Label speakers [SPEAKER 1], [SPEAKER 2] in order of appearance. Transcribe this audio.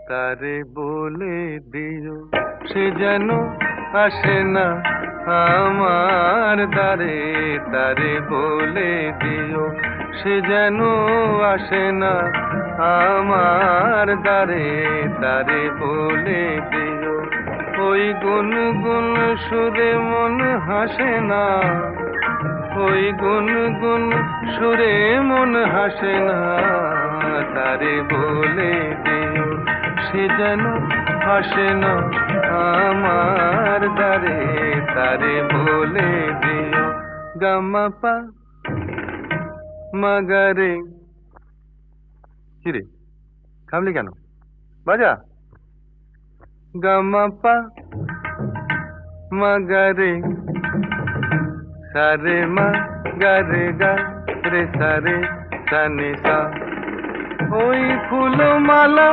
[SPEAKER 1] তারে বলে দিও সে যেন আসে না আমার দ্বারে। তারে বলে দিও সে যেন আসে না আমার দ্বারে। তারে বলে দিও ওই গুনগুন সুরে মন হাসে না। ওই গুনগুন সুরে মন হাসে না। তারে বলে দিও সে যেন আসে না আমার দ্বারে। তারে বলে দিও গামাপা মাগারে। কিরে থামলি কেন? বাজা গামাপা মাগারে সারে মা গারে গা রে সারে সানে সা। ওই ফুলমালা